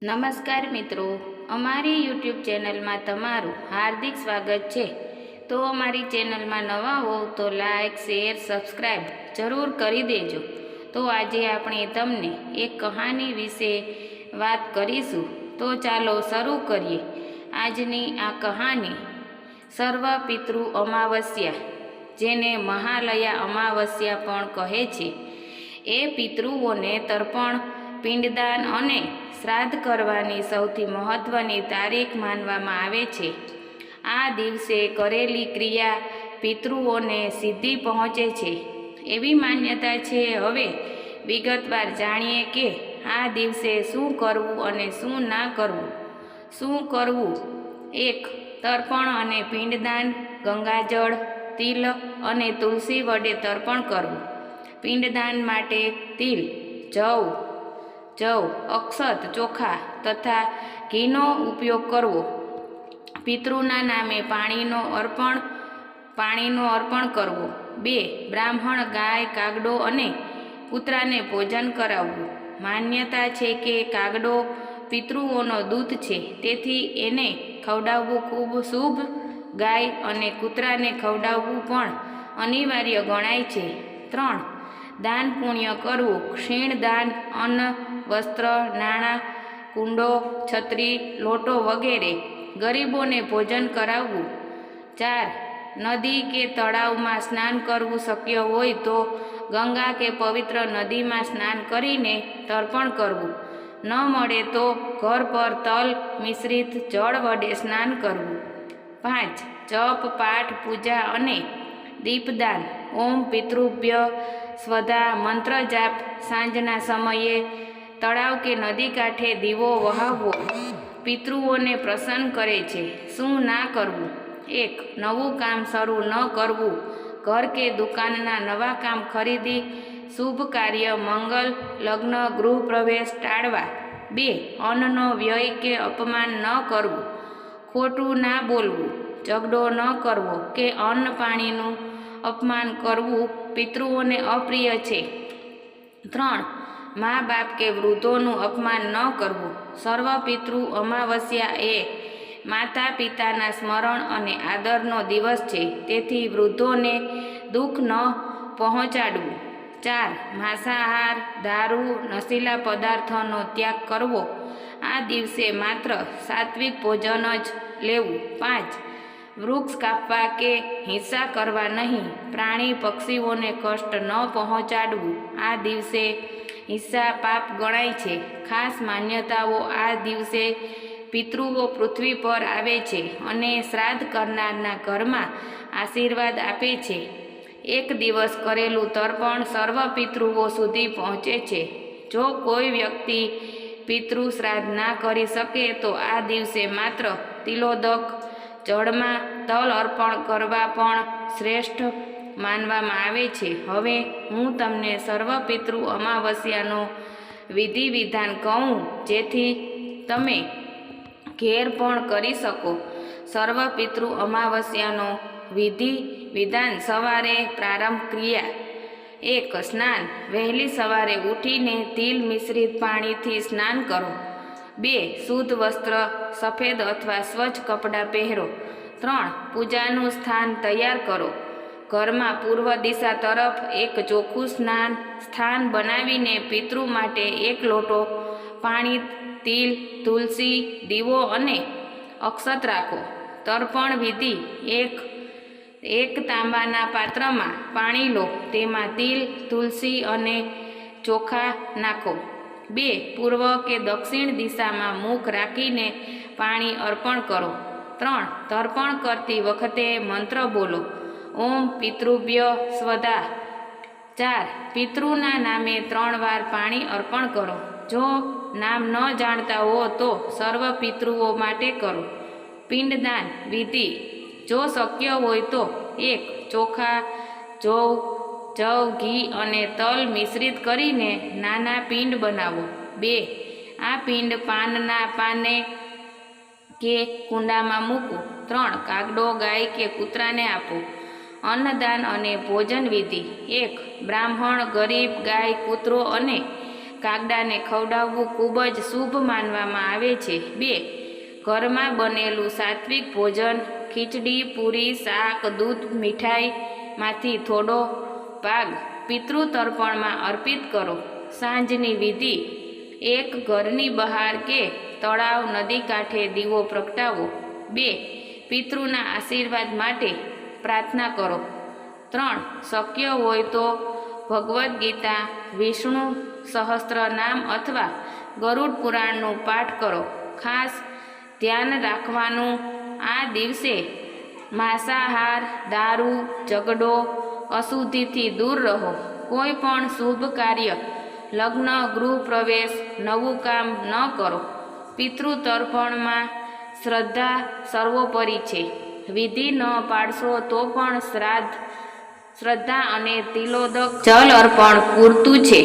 નમસ્કાર મિત્રો, અમારી યુટ્યુબ ચેનલમાં તમારું હાર્દિક સ્વાગત છે। તો અમારી ચેનલમાં નવા હો તો લાઈક, શેર, સબસ્ક્રાઈબ જરૂર કરી દેજો। તો આજે આપણે તમને એક કહાની વિશે વાત કરીશું। તો ચાલો શરૂ કરીએ આજની આ કહાની। સર્વ પિતૃ અમાવસ્યા, જેને મહાલયા અમાવસ્યા પણ કહે છે, એ પિતૃઓને તર્પણ, પિંડદાન અને શ્રાદ્ધ કરવાની સૌથી મહત્વની તારીખ માનવામાં આવે છે। આ દિવસે કરેલી ક્રિયા પિતૃઓને સિદ્ધિ પહોંચે છે, એવી માન્યતા છે। હવે વિગતવાર જાણીએ કે આ દિવસે શું કરવું અને શું ના કરવું। શું કરવું? 1. તર્પણ અને પિંડદાન। ગંગાજળ, તિલ અને તુલસી વડે તર્પણ કરવું। પિંડદાન માટે તિલ, જવ, અક્ષત, ચોખા તથા ઘીનો ઉપયોગ કરવો। પિતૃના નામે પાણીનો અર્પણ કરવો। 2. બ્રાહ્મણ, ગાય, કાગડો અને કૂતરાને ભોજન કરાવવું। માન્યતા છે કે કાગડો પિતૃઓનો દૂત છે, તેથી એને ખવડાવવું ખૂબ શુભ। ગાય અને કૂતરાને ખવડાવવું પણ અનિવાર્ય ગણાય છે। 3. દાન પુણ્ય કરવું। ક્ષીણ દાન, અન્ન, વસ્ત્ર, નાણાં, કુંડો, છત્રી, લોટો વગેરે ગરીબોને ભોજન કરાવવું। 4. નદી કે તળાવમાં સ્નાન કરવું। શક્ય હોય તો ગંગા કે પવિત્ર નદીમાં સ્નાન કરીને તર્પણ કરવું। ન મળે તો ઘર પર તલ મિશ્રિત જળ વડે સ્નાન કરવું। 5. જપ, પાઠ, પૂજા અને દીપદાન। ઓમ પિતૃભ્ય સ્વધા મંત્ર જાપ। સાંજના સમયે તળાવ કે નદી કાંઠે દીવો વહાવવો પિતૃઓને પ્રસન્ન કરે છે। શું ના કરવું? 1. નવું કામ શરૂ ન કરવું। ઘર કે દુકાનના નવા કામ, ખરીદી, શુભ કાર્ય, મંગલ, લગ્ન, ગૃહ પ્રવેશ ટાળવા। 2. અન્નનો વ્યય કે અપમાન ન કરવું। ખોટું ના બોલવું, ઝઘડો ન કરવો કે અન્ન પાણીનું અપમાન કરવું પિતૃઓને અપ્રિય છે। 3. મા બાપ કે વૃદ્ધોનું અપમાન ન કરવું। સર્વ પિતૃ અમાવસ્યા એ માતા પિતાના સ્મરણ અને આદરનો દિવસ છે, તેથી વૃદ્ધોને દુઃખ ન પહોંચાડવું। 4. માંસાહાર, દારૂ, નશીલા પદાર્થોનો ત્યાગ કરવો। આ દિવસે માત્ર સાત્વિક ભોજન જ લેવું। 5. વૃક્ષ કાપવા કે હિંસા કરવા નહીં। પ્રાણી પક્ષીઓને કષ્ટ ન પહોંચાડવું। આ દિવસે હિંસા પાપ ગણાય છે। ખાસ માન્યતાઓ આ દિવસે પિતૃઓ પૃથ્વી પર આવે છે અને શ્રાદ્ધ કરનારના ઘરમાં આશીર્વાદ આપે છે। એક દિવસ કરેલું તર્પણ સર્વ પિતૃઓ સુધી પહોંચે છે। જો કોઈ વ્યક્તિ પિતૃ શ્રાદ્ધ ના કરી શકે તો આ દિવસે માત્ર તિલોદક જળમાં તલ અર્પણ કરવા પણ શ્રેષ્ઠ માનવામાં આવે છે। હવે હું તમને સર્વ પિતૃ અમાવસ્યાનો વિધિ વિધાન કહું, જેથી તમે ઘેર પણ કરી શકો। સર્વ પિતૃ અમાવસ્યાનો વિધિ વિધાન। સવારે પ્રારંભ ક્રિયા। 1. સ્નાન। વહેલી સવારે ઉઠીને તિલ મિશ્રિત પાણીથી સ્નાન કરો। 2. શુદ્ધ વસ્ત્ર, સફેદ અથવા સ્વચ્છ કપડાં પહેરો। 3. પૂજાનું સ્થાન તૈયાર કરો। ઘરમાં પૂર્વ દિશા તરફ એક ચોખ્ખું સ્થાન બનાવીને પિતૃ માટે 1 લોટો પાણી, તિલ, તુલસી, દીવો અને અક્ષત રાખો। તર્પણ વિધિ। એક તાંબાના પાત્રમાં પાણી લો, તેમાં તિલ, તુલસી અને ચોખા નાખો। 2. પૂર્વ કે દક્ષિણ દિશામાં મુખ રાખીને પાણી અર્પણ કરો। 3. તર્પણ કરતી વખતે મંત્ર બોલો, ઓમ પિતૃભ્ય સ્વધા। 4. પિતૃના નામે 3 વાર પાણી અર્પણ કરો। જો નામ ન જાણતા હો તો સર્વ પિતૃઓ માટે કરો। પિંડદાન વિધિ। જો શક્ય હોય તો 1. ચોખા, જવ, ઘી અને તલ મિશ્રિત કરીને નાના પિંડ બનાવો। 2. આ પિંડ પાનના પાને કે કુંડામાં મૂકો। 3. કાગડો, ગાય કે કૂતરાને આપો। અન્નદાન અને ભોજન વિધિ। 1. બ્રાહ્મણ, ગરીબ, ગાય, કૂતરો અને કાગડાને ખવડાવવું ખૂબ જ શુભ માનવામાં આવે છે. 2. ઘરમાં બનેલું સાત્વિક ભોજન ખીચડી, પૂરી, શાક, દૂધ, મીઠાઈમાંથી થોડો ભાગ પિતૃ તર્પણમાં અર્પિત કરો. સાંજની વિધિ: એક ઘરની બહાર કે તળાવ, નદી કાંઠે દીવો પ્રગટાવો. 2. પિતૃના આશીર્વાદ માટે પ્રાર્થના કરો. 3. શક્ય હોય તો ભગવદ્ ગીતા, વિષ્ણુ સહસ્ત્રનામ અથવા ગરુડ પુરાણનું પાઠ કરો. ખાસ ધ્યાન રાખવાનું: આ દિવસે માંસાહાર, દારૂ, ઝઘડો, અશુદ્ધિથી દૂર રહો. કોઈ પણ શુભ કાર્ય, લગ્ન, ગૃહ પ્રવેશ, નવું કામ ન કરો. પિતૃ તર્પણમાં શ્રદ્ધા સર્વોપરી છે. વિધિ ન પાળશો તો પણ શ્રાદ્ધ, શ્રદ્ધા અને તિલોદક જલ અર્પણ પૂરતું છે.